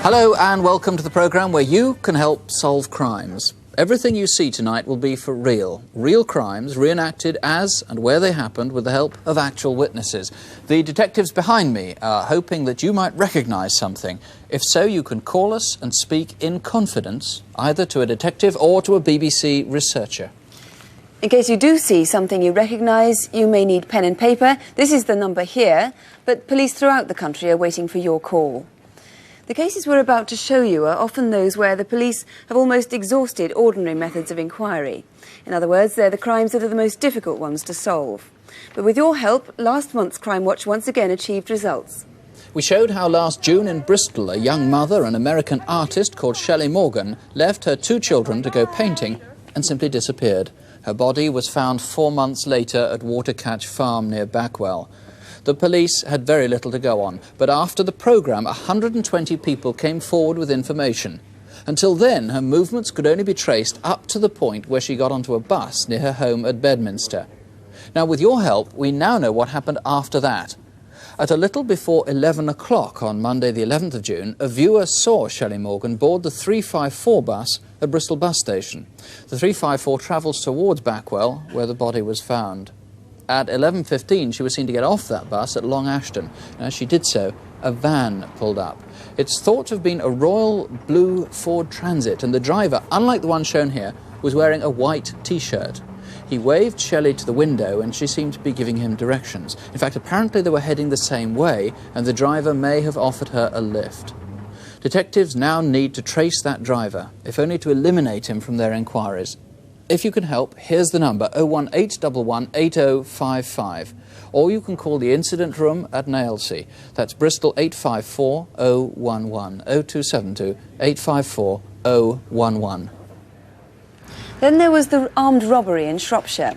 Hello and welcome to the programme where you can help solve crimes. Everything you see tonight will be for real. Real crimes reenacted as and where they happened with the help of actual witnesses. The detectives behind me are hoping that you might recognise something. If so, you can call us and speak in confidence, either to a detective or to a BBC researcher. In case you do see something you recognise, you may need pen and paper. This is the number here, but police throughout the country are waiting for your call. The cases we're about to show you are often those where the police have almost exhausted ordinary methods of inquiry. In other words, they're the crimes that are the most difficult ones to solve. But with your help, last month's Crimewatch once again achieved results. We showed how last June in Bristol, a young mother, an American artist called Shelley Morgan, left her 2 children to go painting and simply disappeared. Her body was found 4 months later at Watercatch Farm near Backwell. The police had very little to go on, but after the programme, 120 people came forward with information. Until then, her movements could only be traced up to the point where she got onto a bus near her home at Bedminster. Now, with your help, we now know what happened after that. At a little before 11 o'clock on Monday the 11th of June, a viewer saw Shelley Morgan board the 354 bus at Bristol bus station. The 354 travels towards Backwell, where the body was found. At 11:15, she was seen to get off that bus at Long Ashton. And as she did so, a van pulled up. It's thought to have been a royal blue Ford Transit, and the driver, unlike the one shown here, was wearing a white T-shirt. He waved Shelley to the window, and she seemed to be giving him directions. In fact, apparently they were heading the same way, and the driver may have offered her a lift. Detectives now need to trace that driver, if only to eliminate him from their inquiries. If you can help, here's the number, 01811 8055. Or you can call the incident room at Nailsea. That's Bristol 854 011 0272 854 011. Then there was the armed robbery in Shropshire.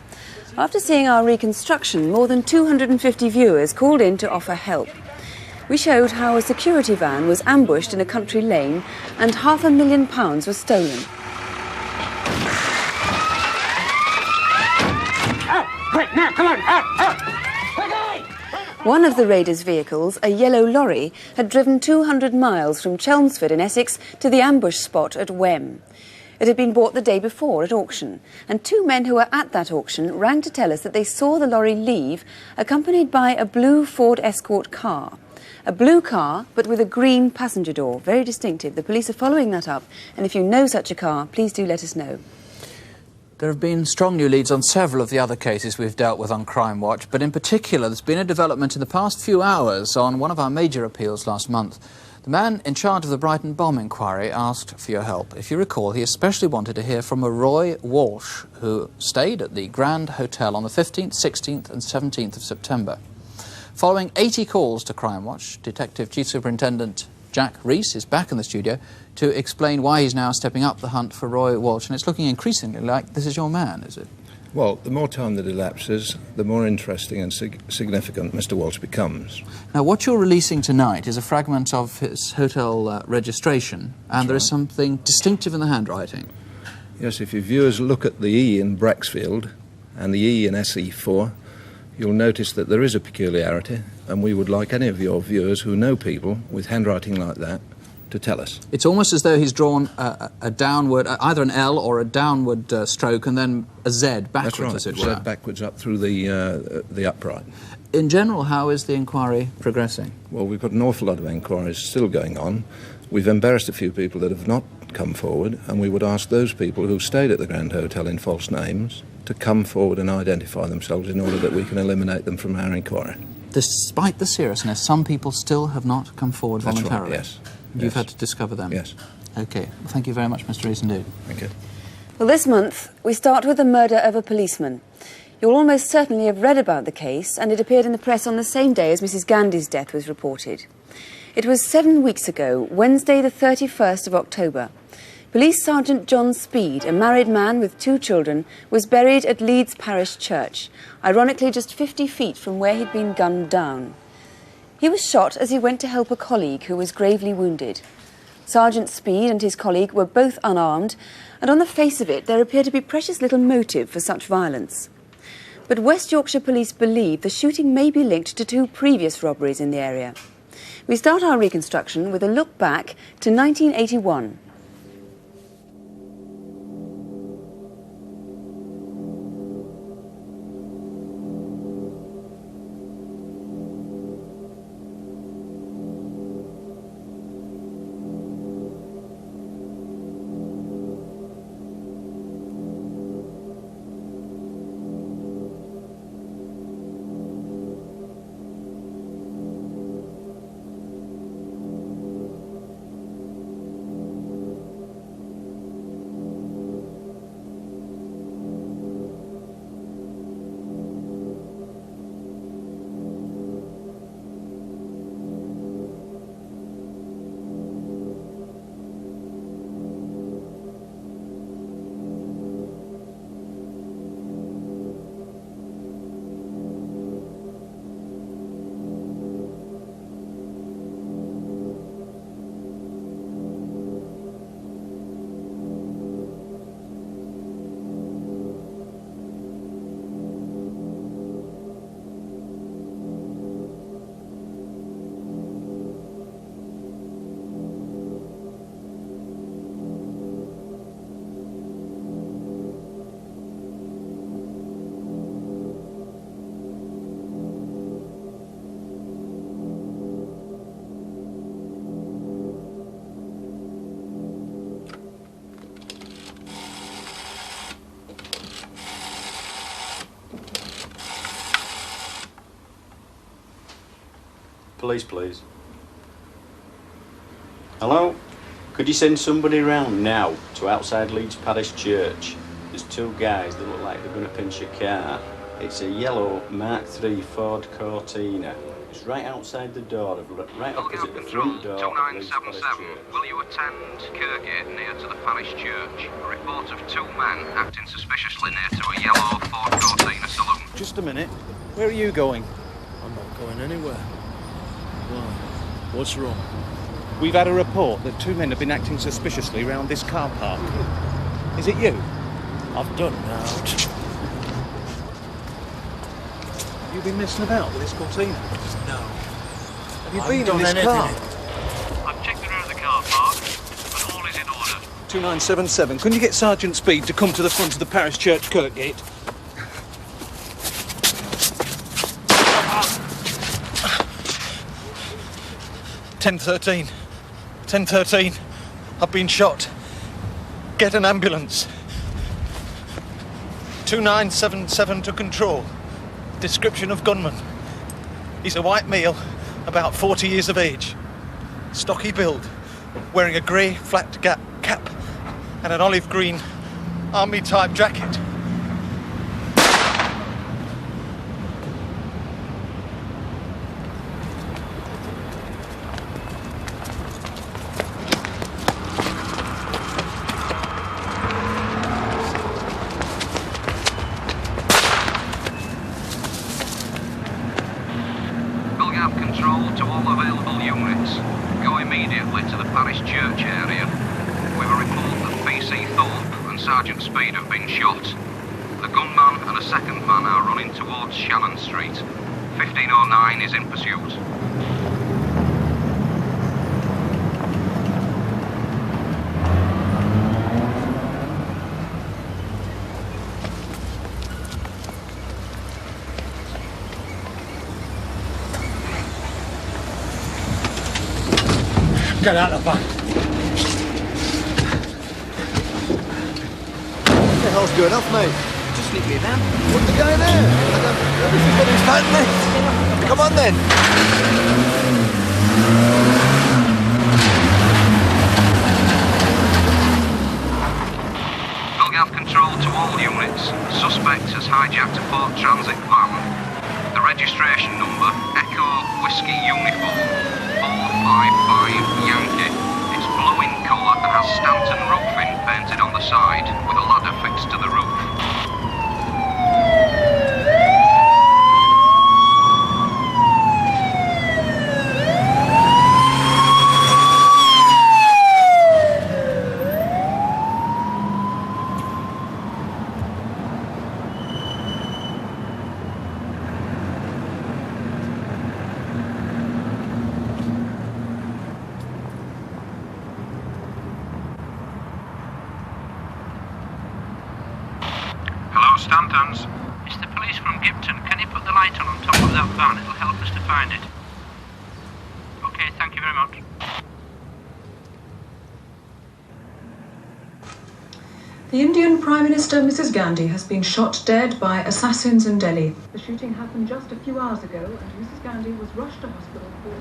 After seeing our reconstruction, more than 250 viewers called in to offer help. We showed how a security van was ambushed in a country lane and £500,000 was stolen. Quick, now, come on, out! One of the raiders' vehicles, a yellow lorry, had driven 200 miles from Chelmsford in Essex to the ambush spot at Wem. It had been bought the day before at auction, and 2 men who were at that auction rang to tell us that they saw the lorry leave, accompanied by a blue Ford Escort car. A blue car, but with a green passenger door, very distinctive. The police are following that up, and if you know such a car, please do let us know. There have been strong new leads on several of the other cases we've dealt with on Crimewatch, but in particular there's been a development in the past few hours on one of our major appeals last month. The man in charge of the Brighton bomb inquiry asked for your help. If you recall, he especially wanted to hear from a Roy Walsh, who stayed at the Grand Hotel on the 15th, 16th and 17th of September. Following 80 calls to Crimewatch, Detective Chief Superintendent Jack Rees is back in the studio to explain why he's now stepping up the hunt for Roy Walsh, and it's looking increasingly like this is your man, is it? Well, the more time that elapses, the more interesting and significant Mr. Walsh becomes. Now, what you're releasing tonight is a fragment of his hotel registration, and there is something distinctive in the handwriting. Yes, if your viewers look at the E in Braxfield and the E in SE4, you'll notice that there is a peculiarity, and we would like any of your viewers who know people with handwriting like that to tell us. It's almost as though he's drawn a downward, either an L or a downward stroke, and then a Z backwards, as it were. Z backwards up through the upright. In general, how is the inquiry progressing? Well, we've got an awful lot of inquiries still going on. We've embarrassed a few people that have not come forward, and we would ask those people who stayed at the Grand Hotel in false names to come forward and identify themselves in order that we can eliminate them from our inquiry. Despite the seriousness, some people still have not come forward voluntarily. That's right, yes. You've had to discover them? Yes. OK. Well, thank you very much, Mr. Rees, indeed. Thank you. Well, this month, we start with the murder of a policeman. You'll almost certainly have read about the case, and it appeared in the press on the same day as Mrs. Gandhi's death was reported. It was 7 weeks ago, Wednesday the 31st of October. Police Sergeant John Speed, a married man with 2 children, was buried at Leeds Parish Church, ironically just 50 feet from where he'd been gunned down. He was shot as he went to help a colleague who was gravely wounded. Sergeant Speed and his colleague were both unarmed, and on the face of it, there appeared to be precious little motive for such violence. But West Yorkshire Police believe the shooting may be linked to 2 previous robberies in the area. We start our reconstruction with a look back to 1981. Police, please. Hello? Could you send somebody round now to outside Leeds Parish Church? There's two guys that look like they're going to pinch a car. It's a yellow Mark III Ford Cortina. It's right outside the door, right opposite the front door. 2977, will you attend Kirkgate near to the parish church? A report of two men acting suspiciously near to a yellow Ford Cortina saloon. Just a minute. Where are you going? I'm not going anywhere. Why? What's wrong? We've had a report that two men have been acting suspiciously round this car park. Is it you? I've done out. You've been messing about with this Cortina? No. Have you I've been in done this anything. car? I've checked around the car park, and all is in order. 2977, can you get Sergeant Speed to come to the front of the parish church, Kirkgate? (1013). 1013. I've been shot. Get an ambulance. 2977 to control. Description of gunman. He's a white male, about 40 years of age. Stocky build, wearing a grey flat cap and an olive green army-type jacket. Control to all available units. Go immediately to the parish church area. We've a report that PC Thorpe and Sergeant Speed have been shot. The gunman and a second man are running towards Shannon Street. 1509 is in pursuit. Get out of the back. What the hell's going off, mate? Just leave me then. What's the guy there? Everybody's fighting, mate. Come on, then. Belgav control to all units. Suspect has hijacked a Ford Transit van. The registration number, Echo Whiskey Uniform. 455 Yankee. It's blue in colour and has Stanton roofing painted on the side with a ladder fixed to the roof. Sans. It's the police from Gipton. Can you put the light on top of that van? It'll help us to find it. Okay, thank you very much. The Indian Prime Minister, Mrs. Gandhi, has been shot dead by assassins in Delhi. The shooting happened just a few hours ago, and Mrs. Gandhi was rushed to hospital for...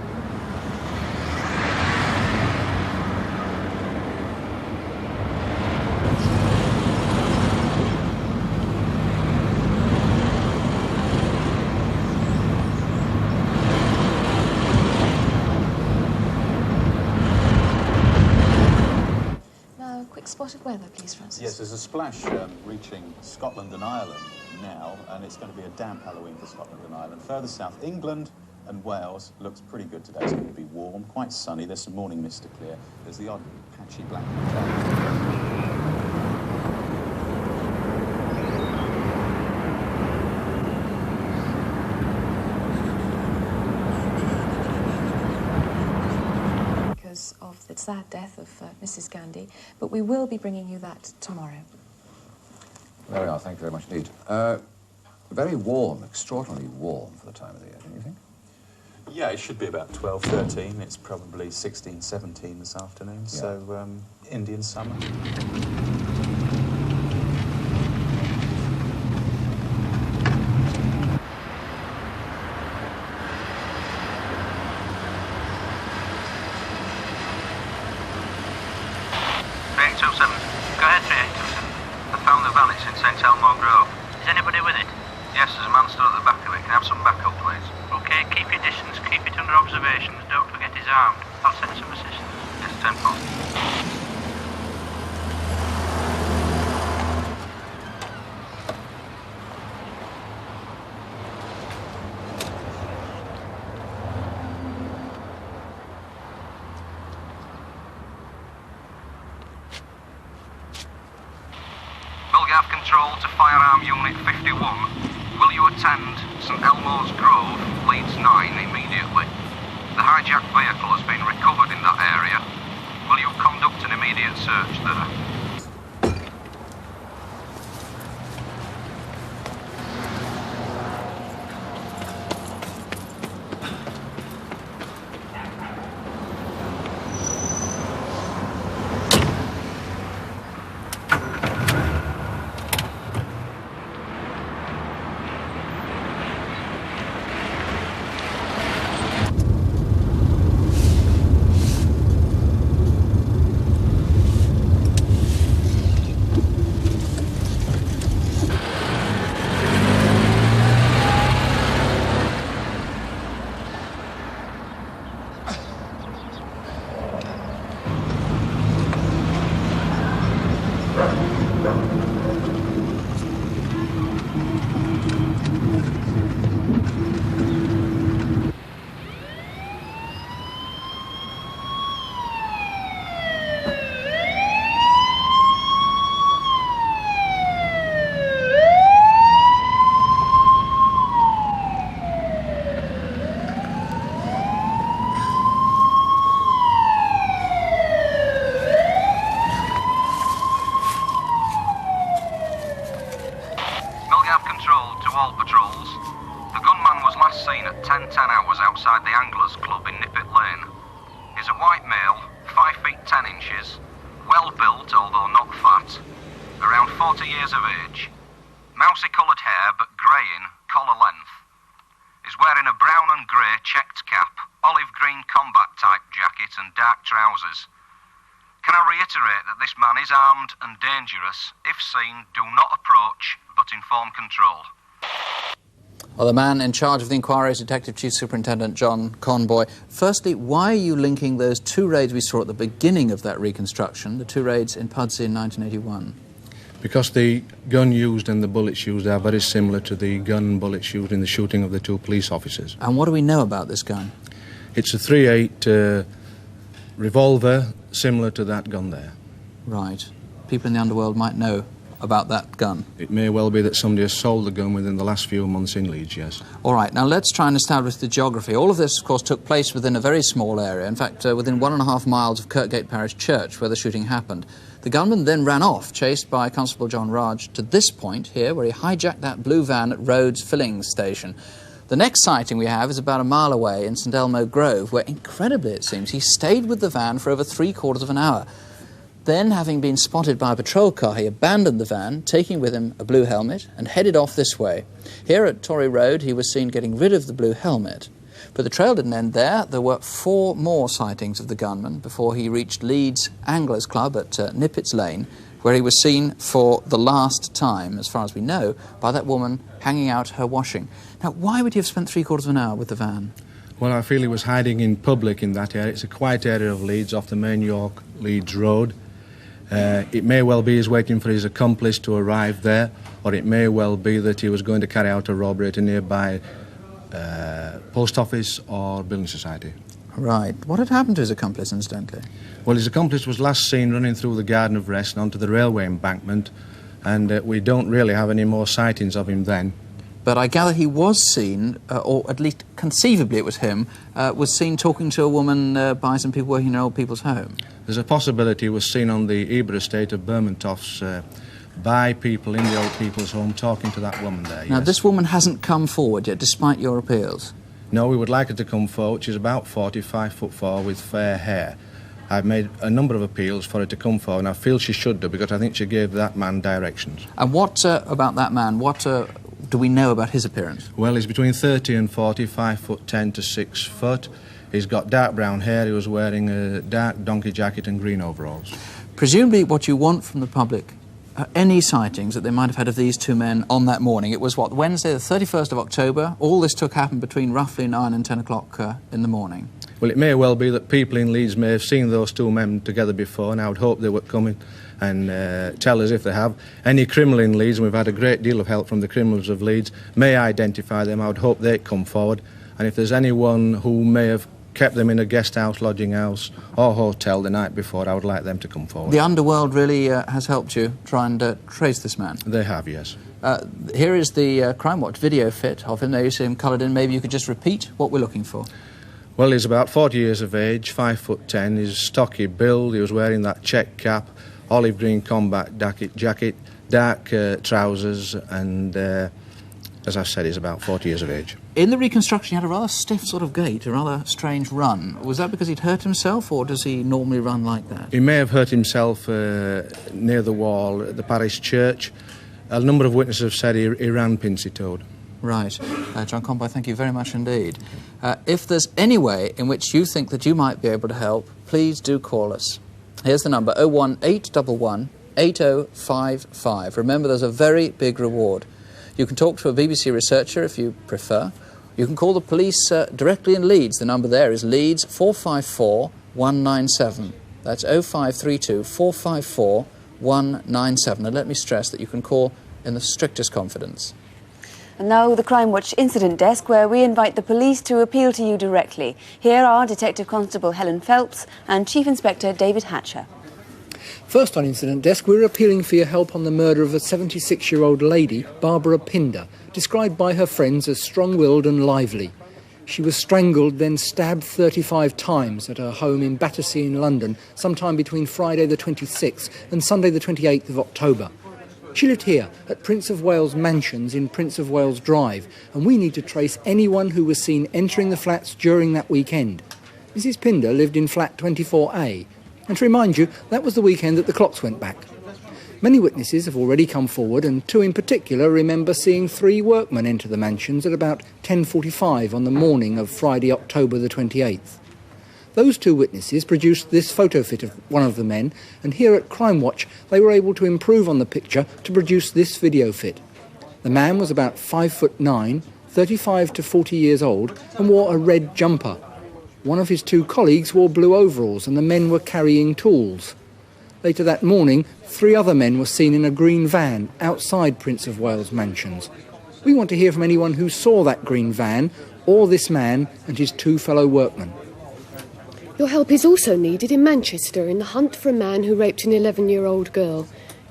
Spot of weather, please, Francis. Yes, there's a splash reaching Scotland and Ireland now, and it's going to be a damp Halloween for Scotland and Ireland. Further south, England and Wales looks pretty good today. It's going to be warm, quite sunny. There's some morning mist to clear. There's the odd patchy black cloud. Of the sad death of Mrs. Gandhi, but we will be bringing you that tomorrow. There we are, thank you very much indeed. Very warm, extraordinarily warm for the time of the year, don't you think? Yeah, it should be about 12, 13. It's probably 16, 17 this afternoon, yeah. So Indian summer. Go ahead, 3827. I found the van, it's in St. Elmo Grove. Is anybody with it? Yes, there's a man stood at the back of it. Can I have some backup, please? OK, keep your distance, keep it under observation. Don't forget he's armed. I'll send some assistance. Yes, 10-4. Control to Firearm Unit 51. Will you attend St Elmo's Grove, Leeds 9 immediately? The hijacked vehicle has been recovered in that area. Will you conduct an immediate search there? Outside the Anglers Club in Nippet Lane. He's a white male, 5 feet 10 inches, well built although not fat, around 40 years of age, mousy coloured hair but grey in collar length. He's wearing a brown and grey checked cap, olive green combat type jacket and dark trousers. Can I reiterate that this man is armed and dangerous? If seen, do not approach but inform control. Well, the man in charge of the inquiry is Detective Chief Superintendent John Conboy. Firstly, why are you linking those two raids we saw at the beginning of that reconstruction, the two raids in Pudsey in 1981? Because the gun used and the bullets used are very similar to the gun and bullets used in the shooting of the two police officers. And what do we know about this gun? It's a .38 revolver, similar to that gun there. Right. People in the underworld might know about that gun? It may well be that somebody has sold the gun within the last few months in Leeds, yes. All right, now let's try and establish the geography. All of this, of course, took place within a very small area. In fact, within 1.5 miles of Kirkgate Parish Church, where the shooting happened. The gunman then ran off, chased by Constable John Raj, to this point here, where he hijacked that blue van at Rhodes Filling Station. The next sighting we have is about a mile away in St Elmo Grove, where, incredibly it seems, he stayed with the van for over 3/4 of an hour. Then, having been spotted by a patrol car, he abandoned the van, taking with him a blue helmet, and headed off this way. Here at Torrey Road, he was seen getting rid of the blue helmet. But the trail didn't end there. There were 4 more sightings of the gunman before he reached Leeds Anglers Club at Nippets Lane, where he was seen for the last time, as far as we know, by that woman hanging out her washing. Now, why would he have spent 3/4 of an hour with the van? Well, I feel he was hiding in public in that area. It's a quiet area of Leeds, off the main York-Leeds road. It may well be he's waiting for his accomplice to arrive there, or it may well be that he was going to carry out a robbery at a nearby post office or building society. Right. What had happened to his accomplice, incidentally? Well, his accomplice was last seen running through the Garden of Rest and onto the railway embankment, and we don't really have any more sightings of him then. But I gather he was seen, or at least conceivably it was him, was seen talking to a woman by some people working in an old people's home. There's a possibility he was seen on the Eber estate of Bermontofts by people in the old people's home talking to that woman there. Now, yes. this woman hasn't come forward yet, despite your appeals. No, we would like her to come forward. She's about 45'4" with fair hair. I've made a number of appeals for her to come forward, and I feel she should do, because I think she gave that man directions. And what about that man? What do we know about his appearance? Well, he's between 30 and 40, 5'10" to 6 foot. He's got dark brown hair. He was wearing a dark donkey jacket and green overalls. Presumably what you want from the public, any sightings that they might have had of these 2 men on that morning. It was, what, Wednesday the 31st of October? All this happened between roughly 9 and 10 o'clock in the morning. Well, it may well be that people in Leeds may have seen those 2 men together before, and I would hope they would come in and tell us if they have. Any criminal in Leeds, and we've had a great deal of help from the criminals of Leeds, may identify them. I would hope they'd come forward. And if there's anyone who may have kept them in a guest house, lodging house or hotel the night before, I would like them to come forward. The underworld really has helped you try and trace this man? They have, yes. Here is the Crimewatch video fit of him. There you see him coloured in. Maybe you could just repeat what we're looking for. Well, he's about 40 years of age, 5'10". He's stocky build. He was wearing that check cap, olive green combat jacket, dark trousers, and as I've said, he's about 40 years of age. In the reconstruction, he had a rather stiff sort of gait, a rather strange run. Was that because he'd hurt himself, or does he normally run like that? He may have hurt himself near the wall at the parish church. A number of witnesses have said he ran pincy-toed. Right. John Conboy, thank you very much indeed. If there's any way in which you think that you might be able to help, please do call us. Here's the number, 01811 8055. Remember, there's a very big reward. You can talk to a BBC researcher if you prefer. You can call the police directly in Leeds. The number there is Leeds 454 197. That's 0532 454 197. And let me stress that you can call in the strictest confidence. And now the Crimewatch Incident Desk, where we invite the police to appeal to you directly. Here are Detective Constable Helen Phelps and Chief Inspector David Hatcher. First on Incident Desk, we're appealing for your help on the murder of a 76-year-old lady, Barbara Pinder, described by her friends as strong-willed and lively. She was strangled, then stabbed 35 times at her home in Battersea in London, sometime between Friday the 26th and Sunday the 28th of October. She lived here at Prince of Wales Mansions in Prince of Wales Drive, and we need to trace anyone who was seen entering the flats during that weekend. Mrs. Pinder lived in flat 24A, and to remind you, that was the weekend that the clocks went back. Many witnesses have already come forward, and 2 in particular remember seeing 3 workmen enter the mansions at about 10:45 on the morning of Friday, October the 28th. Those 2 witnesses produced this photo fit of one of the men, and here at Crimewatch they were able to improve on the picture to produce this video fit. The man was about 5'9", 35 to 40 years old, and wore a red jumper. One of his 2 colleagues wore blue overalls, and the men were carrying tools. Later that morning, 3 other men were seen in a green van outside Prince of Wales Mansions. We want to hear from anyone who saw that green van, or this man and his 2 fellow workmen. Your help is also needed in Manchester in the hunt for a man who raped an 11-year-old girl.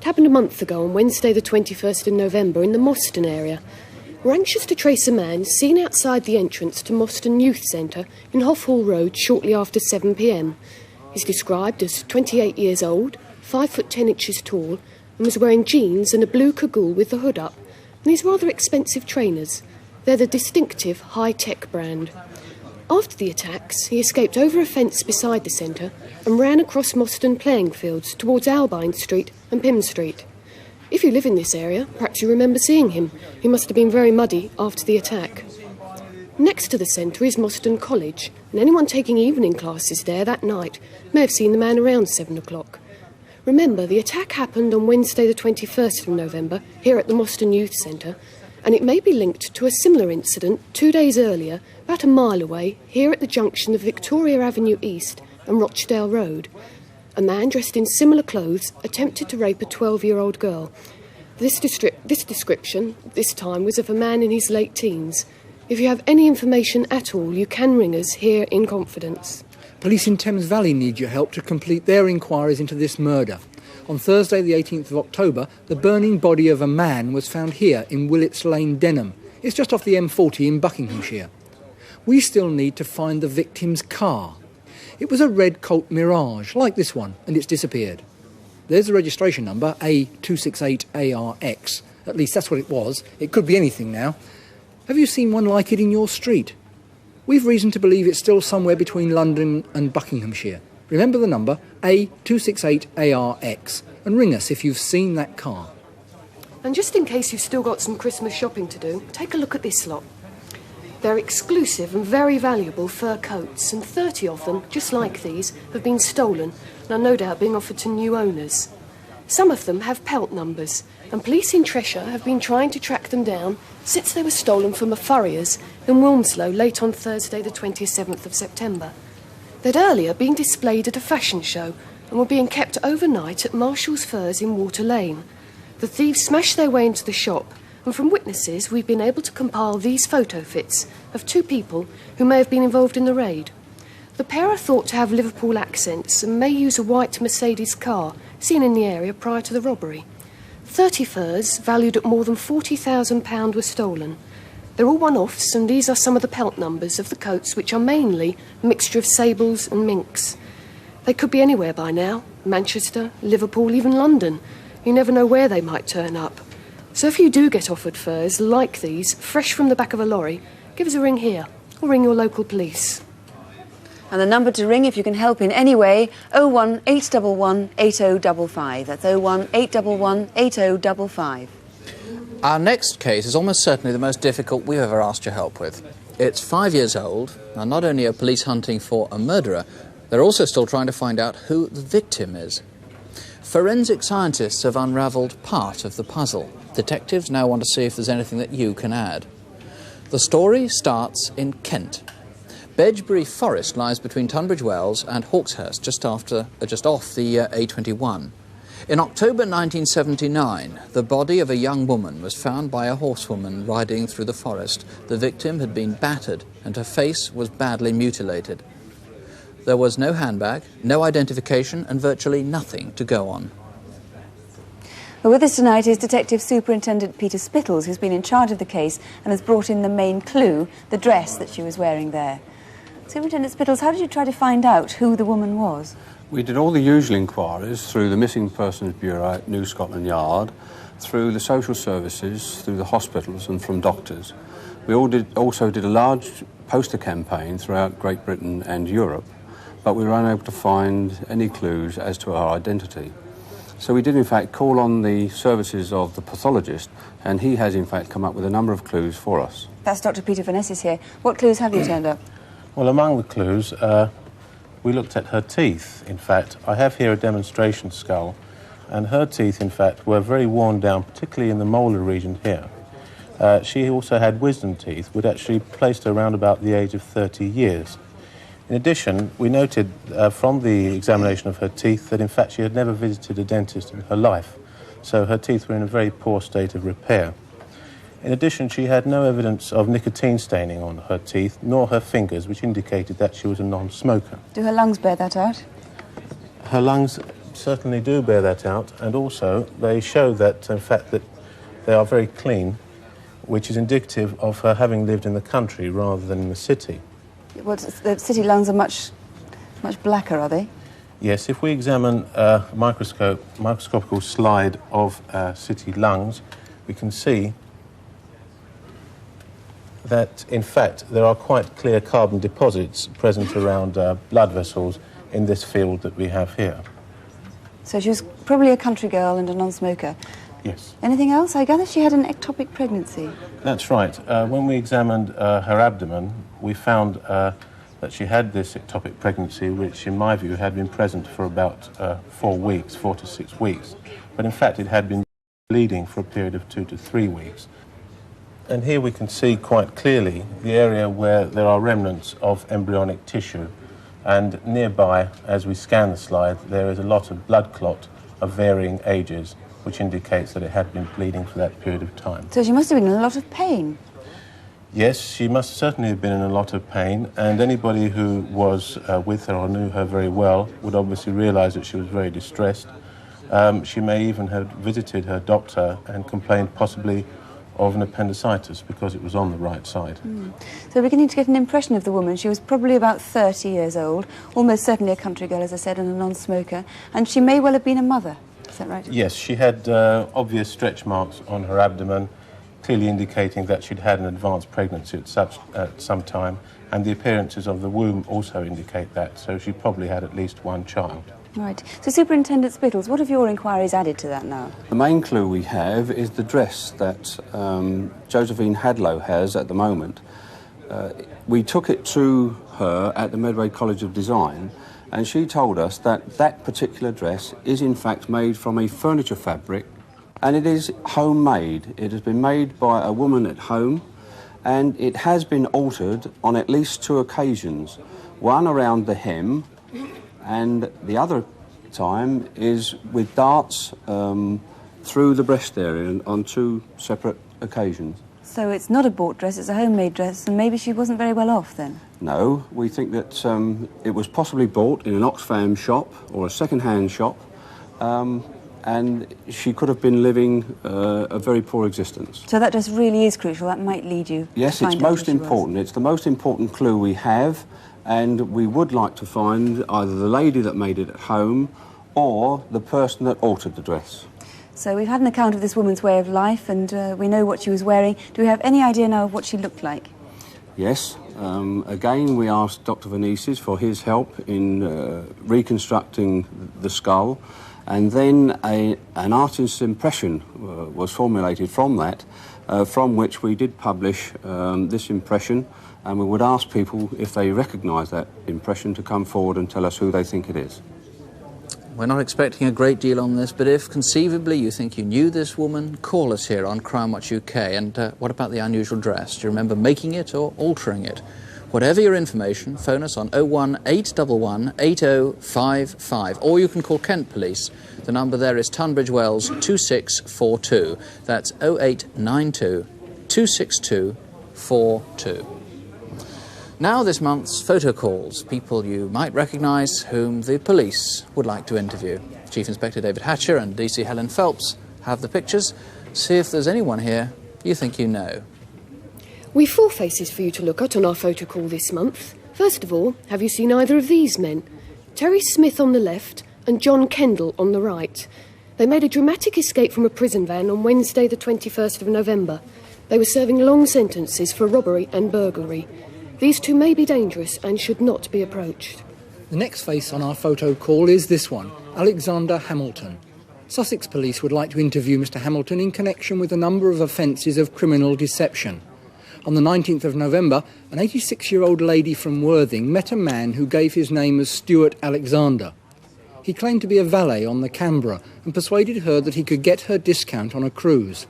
happened a month ago on Wednesday the 21st of November in the Moston area. We're anxious to trace a man seen outside the entrance to Moston Youth Centre in Hoff Hall Road shortly after 7 p.m. He's described as 28 years old, 5 foot 10 inches tall, and was wearing jeans and a blue cagoule with the hood up, and these rather expensive trainers. They're the distinctive high-tech brand. After the attacks, he escaped over a fence beside the centre and ran across Moston playing fields towards Albine Street and Pym Street. If you live in this area, perhaps you remember seeing him. He must have been very muddy after the attack. Next to the centre is Moston College, and anyone taking evening classes there that night may have seen the man around 7 o'clock. Remember, the attack happened on Wednesday the 21st of November here at the Moston Youth Centre, and it may be linked to a similar incident 2 days earlier, about a mile away, here at the junction of Victoria Avenue East and Rochdale Road. A man dressed in similar clothes attempted to rape a 12-year-old girl. This description, this time, was of a man in his late teens. If you have any information at all, you can ring us here in confidence. Police in Thames Valley need your help to complete their inquiries into this murder. On Thursday the 18th of October, the burning body of a man was found here in Willets Lane, Denham. It's just off the M40 in Buckinghamshire. We still need to find the victim's car. It was a red Colt Mirage, like this one, and it's disappeared. There's the registration number, A268ARX. At least that's what it was. It could be anything now. Have you seen one like it in your street? We've reason to believe it's still somewhere between London and Buckinghamshire. Remember the number, A268ARX, and ring us if you've seen that car. And just in case you've still got some Christmas shopping to do, take a look at this lot. They're exclusive and very valuable fur coats, and 30 of them, just like these, have been stolen and are no doubt being offered to new owners. Some of them have pelt numbers, and police in Cheshire have been trying to track them down since they were stolen from a furrier's in Wilmslow late on Thursday the 27th of September. They'd earlier been displayed at a fashion show and were being kept overnight at Marshall's Furs in Water Lane. The thieves smashed their way into the shop, and from witnesses we've been able to compile these photo fits of 2 people who may have been involved in the raid. The pair are thought to have Liverpool accents and may use a white Mercedes car seen in the area prior to the robbery. 30 furs, valued at more than £40,000, were stolen. They're all one-offs, and these are some of the pelt numbers of the coats, which are mainly a mixture of sables and minks. They could be anywhere by now. Manchester, Liverpool, even London. You never know where they might turn up. So if you do get offered furs like these, fresh from the back of a lorry, give us a ring here, or ring your local police. And the number to ring if you can help in any way, 01811 8055. That's 01811 8055. Our next case is almost certainly the most difficult we've ever asked your help with. It's 5 years old, and not only are police hunting for a murderer, they're also still trying to find out who the victim is. Forensic scientists have unravelled part of the puzzle. Detectives now want to see if there's anything that you can add. The story starts in Kent. Bedgebury Forest lies between Tunbridge Wells and Hawkshurst, just off the A21. In October 1979, the body of a young woman was found by a horsewoman riding through the forest. The victim had been battered and her face was badly mutilated. There was no handbag, no identification and virtually nothing to go on. Well, with us tonight is Detective Superintendent Peter Spittles, who's been in charge of the case and has brought in the main clue, the dress that she was wearing there. Superintendent Spittles, how did you try to find out who the woman was? We did all the usual inquiries through the Missing Persons Bureau at New Scotland Yard, through the social services, through the hospitals and from doctors. We also did a large poster campaign throughout Great Britain and Europe, but we were unable to find any clues as to her identity. So we did in fact call on the services of the pathologist, and he has in fact come up with a number of clues for us. That's Dr. Peter Vanessis here. What clues have you turned up? Well, among the clues, we looked at her teeth. In fact, I have here a demonstration skull, and her teeth, in fact, were very worn down, particularly in the molar region here. She also had wisdom teeth, which actually placed her around about the age of 30 years. In addition, we noted from the examination of her teeth that, in fact, she had never visited a dentist in her life, so her teeth were in a very poor state of repair. In addition, she had no evidence of nicotine staining on her teeth, nor her fingers, which indicated that she was a non-smoker. Do her lungs bear that out? Her lungs certainly do bear that out, and also they show that, in fact, that they are very clean, which is indicative of her having lived in the country rather than in the city. Well, the city lungs are much blacker, are they? Yes, if we examine a microscopical slide of city lungs, we can see that, in fact, there are quite clear carbon deposits present around blood vessels in this field that we have here. So she was probably a country girl and a non-smoker. Yes. Anything else? I gather she had an ectopic pregnancy. That's right. When we examined her abdomen, we found that she had this ectopic pregnancy, which, in my view, had been present for about 4 to 6 weeks. But, in fact, it had been bleeding for a period of 2 to 3 weeks. And here we can see quite clearly the area where there are remnants of embryonic tissue. And nearby, as we scan the slide, there is a lot of blood clot of varying ages, which indicates that it had been bleeding for that period of time. So she must have been in a lot of pain. Yes, she must certainly have been in a lot of pain, and anybody who was with her or knew her very well would obviously realise that she was very distressed. She may even have visited her doctor and complained possibly of an appendicitis because it was on the right side. So we're beginning to get an impression of the woman. She was probably about 30 years old, almost certainly a country girl, as I said, and a non-smoker, and she may well have been a mother. Is that right? Yes, she had obvious stretch marks on her abdomen, clearly indicating that she'd had an advanced pregnancy at some time, and the appearances of the womb also indicate that, so she probably had at least one child. Right. So, Superintendent Spittles, what have your inquiries added to that now? The main clue we have is the dress that Josephine Hadlow has at the moment. We took it to her at the Medway College of Design, and she told us that that particular dress is in fact made from a furniture fabric, and it is homemade. It has been made by a woman at home, and it has been altered on at least 2 occasions. One around the hem, and the other time is with darts through the breast area on 2 separate occasions. So it's not a bought dress, it's a homemade dress, and maybe she wasn't very well off then? No, we think that it was possibly bought in an Oxfam shop or a second-hand shop, and she could have been living a very poor existence. So that dress really is crucial, that might lead you Yes, to find it's out most who she was. important. It's the most important clue we have, and we would like to find either the lady that made it at home or the person that altered the dress. So we've had an account of this woman's way of life, and we know what she was wearing. Do we have any idea now of what she looked like? Yes. Again, we asked Dr. Venices for his help in reconstructing the skull, and then an artist's impression was formulated from that, from which we did publish this impression, and we would ask people, if they recognise that impression, to come forward and tell us who they think it is. We're not expecting a great deal on this, but if conceivably you think you knew this woman, call us here on Crimewatch UK. And what about the unusual dress? Do you remember making it or altering it? Whatever your information, phone us on 01811 8055, or you can call Kent Police. The number there is Tunbridge Wells 2642. That's 0892 262 42. Now this month's photo calls, people you might recognise whom the police would like to interview. Chief Inspector David Hatcher and DC Helen Phelps have the pictures. See if there's anyone here you think you know. We've 4 faces for you to look at on our photo call this month. First of all, have you seen either of these men? Terry Smith on the left and John Kendall on the right. They made a dramatic escape from a prison van on Wednesday the 21st of November. They were serving long sentences for robbery and burglary. These 2 may be dangerous and should not be approached. The next face on our photo call is this one, Alexander Hamilton. Sussex Police would like to interview Mr Hamilton in connection with a number of offences of criminal deception. On the 19th of November, an 86-year-old lady from Worthing met a man who gave his name as Stuart Alexander. He claimed to be a valet on the Canberra and persuaded her that he could get her discount on a cruise.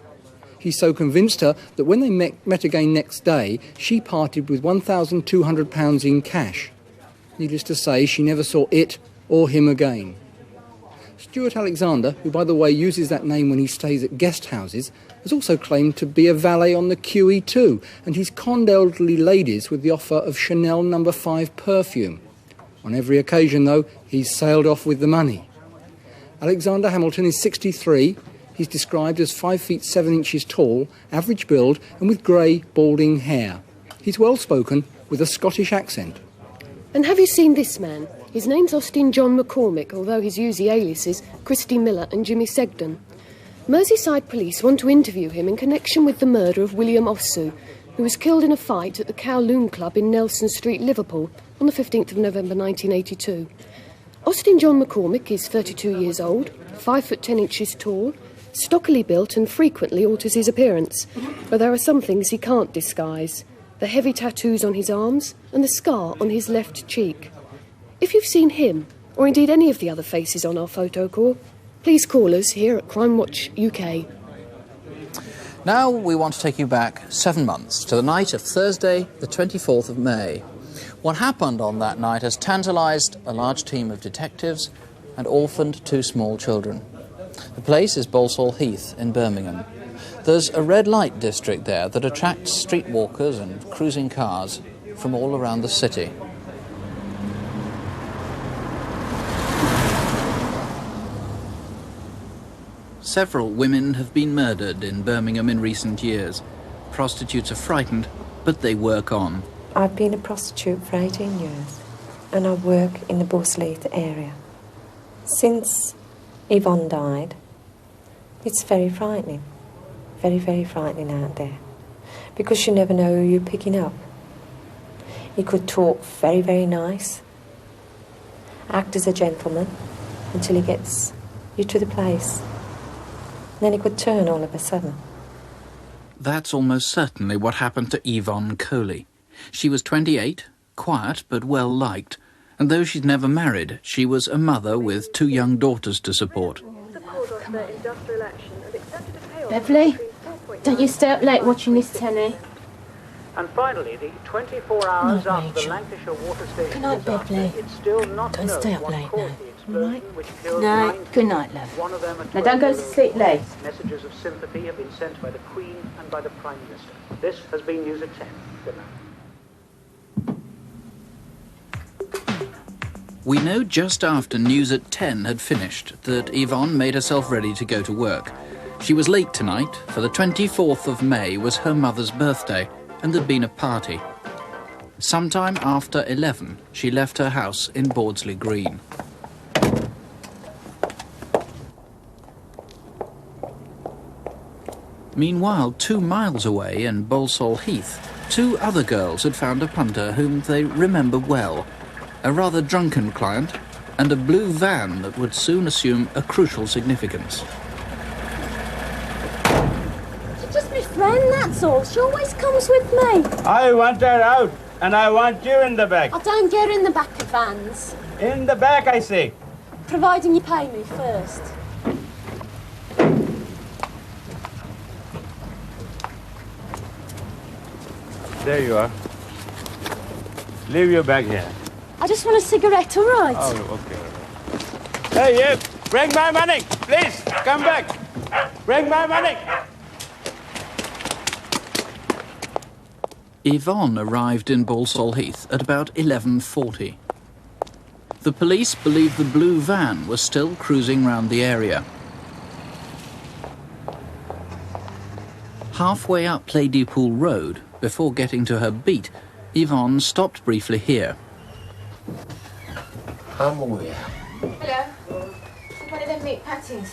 He so convinced her that when they met again next day, she parted with £1,200 in cash. Needless to say, she never saw it or him again. Stuart Alexander, who by the way uses that name when he stays at guest houses, has also claimed to be a valet on the QE2, and he's conned elderly ladies with the offer of Chanel No. 5 perfume. On every occasion, though, he's sailed off with the money. Alexander Hamilton is 63. He's described as 5 feet 7 inches tall, average build, and with grey, balding hair. He's well-spoken, with a Scottish accent. And have you seen this man? His name's Austin John McCormick, although he's used the aliases Christy Miller and Jimmy Segdon. Merseyside police want to interview him in connection with the murder of William Ossu, who was killed in a fight at the Kowloon Club in Nelson Street, Liverpool, on the 15th of November 1982. Austin John McCormick is 32 years old, 5 foot 10 inches tall, stockily built and frequently alters his appearance, but there are some things he can't disguise. The heavy tattoos on his arms and the scar on his left cheek. If you've seen him, or indeed any of the other faces on our photo call, please call us here at Crimewatch UK. Now we want to take you back 7 months to the night of Thursday, the 24th of May. What happened on that night has tantalised a large team of detectives and orphaned 2 small children. The place is Balsall Heath in Birmingham. There's a red light district there that attracts streetwalkers and cruising cars from all around the city. Several women have been murdered in Birmingham in recent years. Prostitutes are frightened, but they work on. I've been a prostitute for 18 years, and I work in the Balsall area. Since Yvonne died, it's very frightening. Very, very frightening out there. Because you never know who you're picking up. He could talk very, very nice, act as a gentleman, until he gets you to the place. Then he could turn all of a sudden. That's almost certainly what happened to Yvonne Coley. She was 28, quiet but well-liked, and though she'd never married, she was a mother with 2 young daughters to support. Beverly, don't you stay up late watching this telly. And finally, the 24 hours Good night, after the Rachel. Lancashire water station Good night, disaster, Beverly. it's still not Don't known stay up what late caused now. the explosion which killed Good night. 9 Good night, love. One of them Now don't go to sleep late. Messages of sympathy have been sent by the Queen and by the Prime Minister. This has been News at 10. Good night. We know just after News at 10 had finished that Yvonne made herself ready to go to work. She was late tonight, for the 24th of May was her mother's birthday, and there'd been a party. Sometime after 11, she left her house in Bordsley Green. Meanwhile, 2 miles away in Balsall Heath, 2 other girls had found a punter whom they remember well. A rather drunken client, and a blue van that would soon assume a crucial significance. She's just my friend, that's all. She always comes with me. I want her out, and I want you in the back. I don't get her in the back of vans. In the back, I say. Providing you pay me first. There you are. Leave your bag here. I just want a cigarette, all right? Oh, okay. Hey, you! Bring my money! Please, come back! Bring my money! Yvonne arrived in Balsall Heath at about 11:40. The police believe the blue van was still cruising round the area. Halfway up Ladypool Road, before getting to her beat, Yvonne stopped briefly here. I'm aware. Hello. One of them meat patties.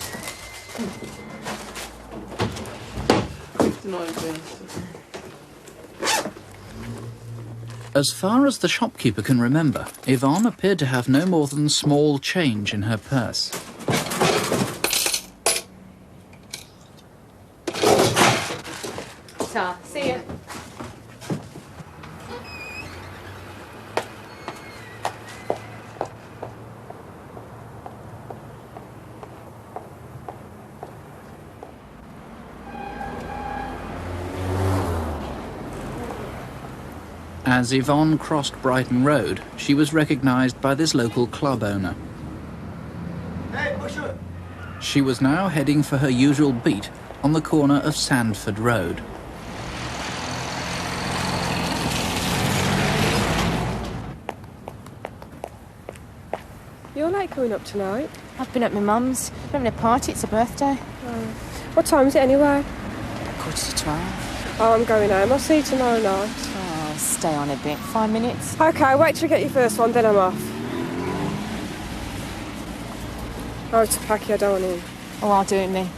As far as the shopkeeper can remember, Yvonne appeared to have no more than small change in her purse. Ta. See ya. As Yvonne crossed Brighton Road, she was recognised by this local club owner. Hey, Busher! She was now heading for her usual beat on the corner of Sandford Road. You're late coming up tonight. I've been at my mum's. We're having a party, it's a birthday. What time is it anyway? 11:45. Oh, I'm going home. I'll see you tomorrow night. Oh, stay on a bit. 5 minutes. OK, wait till you get your first one, then I'm off. Oh, it's a packy, I don't want in. Oh, I'll do it, me.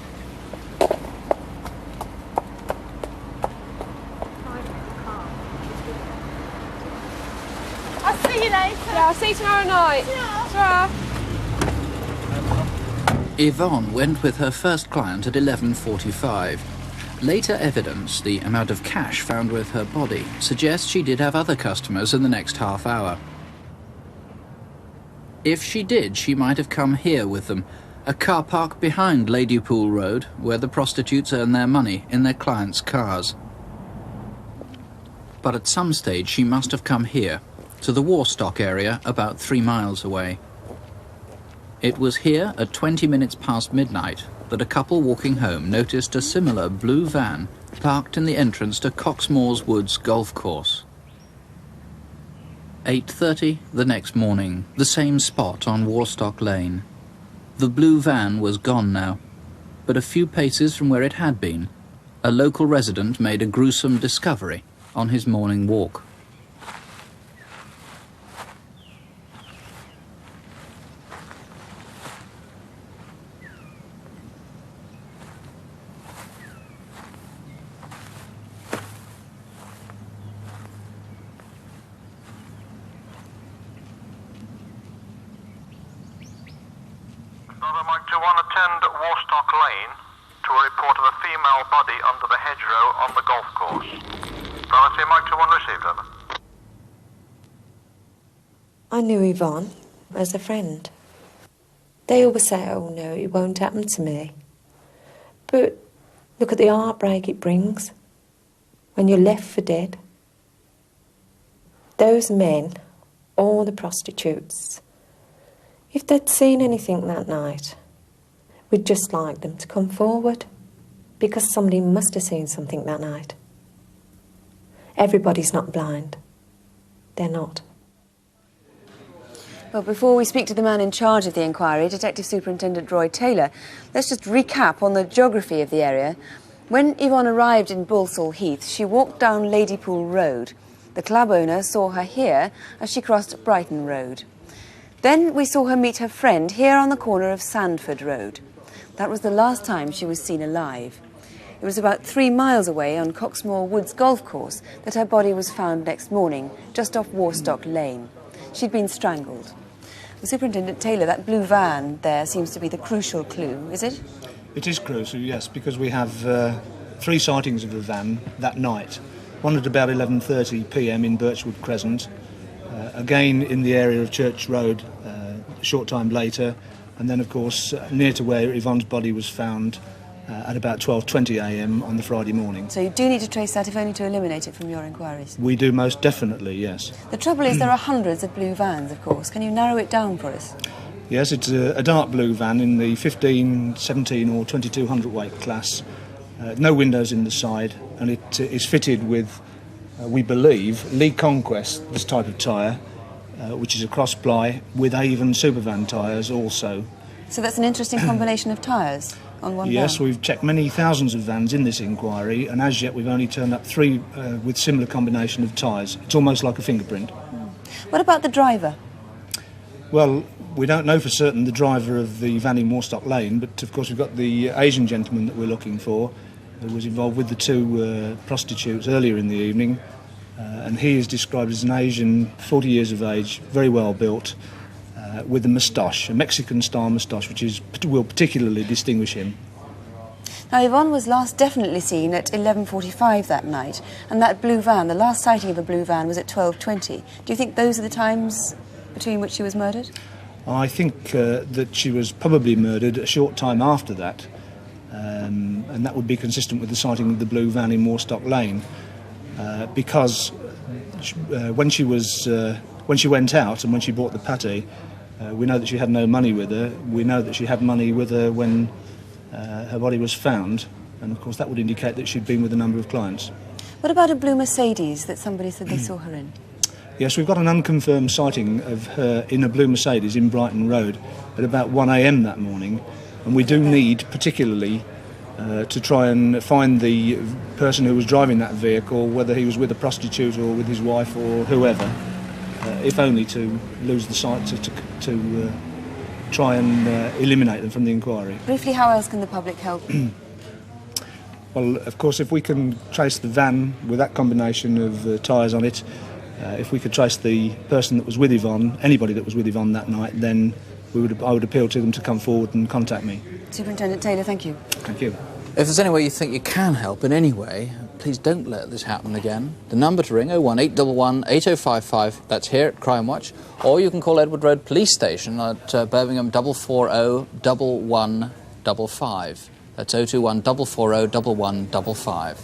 I'll see you later. Yeah, I'll see you tomorrow night. Ta-ra. Yvonne went with her first client at 11:45. Later evidence, the amount of cash found with her body, suggests she did have other customers in the next half hour. If she did, she might have come here with them, a car park behind Ladypool Road, where the prostitutes earn their money in their clients' cars. But at some stage she must have come here, to the Warstock area about 3 miles away. It was here at 20 minutes past midnight that a couple walking home noticed a similar blue van parked in the entrance to Coxmore's Woods golf course. 8:30 the next morning, the same spot on Warstock Lane. The blue van was gone now, but a few paces from where it had been, a local resident made a gruesome discovery on his morning walk. Mike 21, attend Warstock Lane to a report of a female body under the hedgerow on the golf course. Privacy Mike 21 received, over. I knew Yvonne as a friend. They always say, oh no, it won't happen to me. But look at the heartbreak it brings when you're left for dead. Those men, all the prostitutes, if they'd seen anything that night, we'd just like them to come forward, because somebody must have seen something that night. Everybody's not blind. They're not. Well, before we speak to the man in charge of the inquiry, Detective Superintendent Roy Taylor, let's just recap on the geography of the area. When Yvonne arrived in Balsall Heath, she walked down Ladypool Road. The club owner saw her here as she crossed Brighton Road. Then we saw her meet her friend here on the corner of Sandford Road. That was the last time she was seen alive. It was about 3 miles away on Coxmore Woods golf course that her body was found next morning, just off Warstock Lane. She'd been strangled. Well, Superintendent Taylor, that blue van there seems to be the crucial clue, is it? It is crucial, yes, because we have 3 sightings of the van that night. One at about 11:30 p.m. in Birchwood Crescent, again in the area of Church Road a short time later, and then of course near to where Yvonne's body was found at about 12:20 a.m. on the Friday morning. So you do need to trace that, if only to eliminate it from your inquiries? We do most definitely, yes. The trouble is there are hundreds of blue vans, of course. Can you narrow it down for us? Yes, it's a dark blue van in the 15, 17 or 22 hundredweight class. No windows in the side, and it is fitted with, we believe, Lee Conquest, this type of tyre, which is a cross-ply with Avon Supervan tyres also. So that's an interesting combination of tyres on one van? Yes, we've checked many thousands of vans in this inquiry, and as yet we've only turned up 3 with similar combination of tyres. It's almost like a fingerprint. What about the driver? Well, we don't know for certain the driver of the van in Warstock Lane, but of course we've got the Asian gentleman that we're looking for, who was involved with the 2 prostitutes earlier in the evening, and he is described as an Asian, 40 years of age, very well built, with a moustache, a Mexican-style moustache, which will particularly distinguish him. Now, Yvonne was last definitely seen at 11:45 that night, and that blue van, the last sighting of a blue van, was at 12:20. Do you think those are the times between which she was murdered? I think that she was probably murdered a short time after that, and that would be consistent with the sighting of the blue van in Warstock Lane, because when she went out and when she bought the patty, we know that she had no money with her. We know that she had money with her when her body was found, and of course that would indicate that she'd been with a number of clients. What about a blue Mercedes that somebody said they saw her in? Yes, we've got an unconfirmed sighting of her in a blue Mercedes in Brighton Road at about 1 a.m. that morning, and we do need particularly to try and find the person who was driving that vehicle, whether he was with a prostitute or with his wife or whoever, if only to lose the sight, to try and eliminate them from the inquiry. Briefly, how else can the public help? Well, of course, if we can trace the van with that combination of tyres on it, if we could trace the person that was with Yvonne, anybody that was with Yvonne that night, then I would appeal to them to come forward and contact me. Superintendent Taylor, thank you. Thank you. If there's any way you think you can help in any way, please don't let this happen again. The number to ring, 01811 8055, that's here at Crimewatch, or you can call Edward Road Police Station at Birmingham 440 1155. That's 021 440 1155.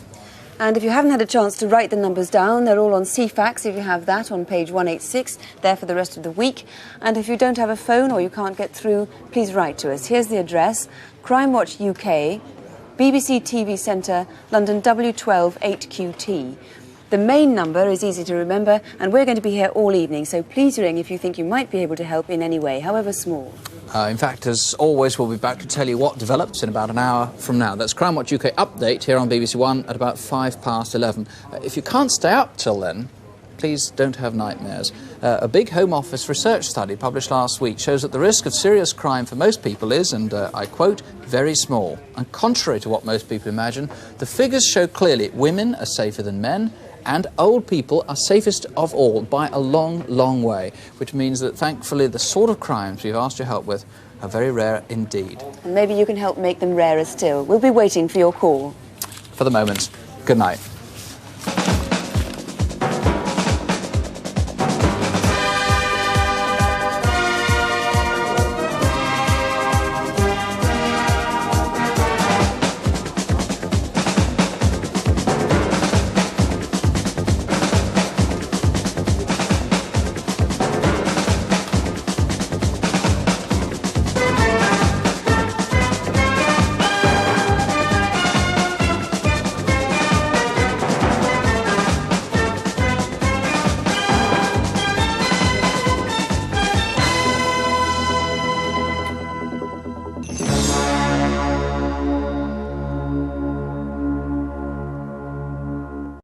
And if you haven't had a chance to write the numbers down, they're all on CFAX if you have that on page 186, there for the rest of the week. And if you don't have a phone or you can't get through, please write to us. Here's the address, Crimewatch UK, BBC TV Centre, London W12 8QT. The main number is easy to remember, and we're going to be here all evening, so please ring if you think you might be able to help in any way, however small. In fact, as always, we'll be back to tell you what develops in about an hour from now. That's Crimewatch UK Update here on BBC One at about 11:05. If you can't stay up till then, please don't have nightmares. A big Home Office research study published last week shows that the risk of serious crime for most people is, and I quote, very small. And contrary to what most people imagine, the figures show clearly women are safer than men, and old people are safest of all by a long, long way, which means that thankfully the sort of crimes we've asked your help with are very rare indeed. And maybe you can help make them rarer still. We'll be waiting for your call. For the moment, good night.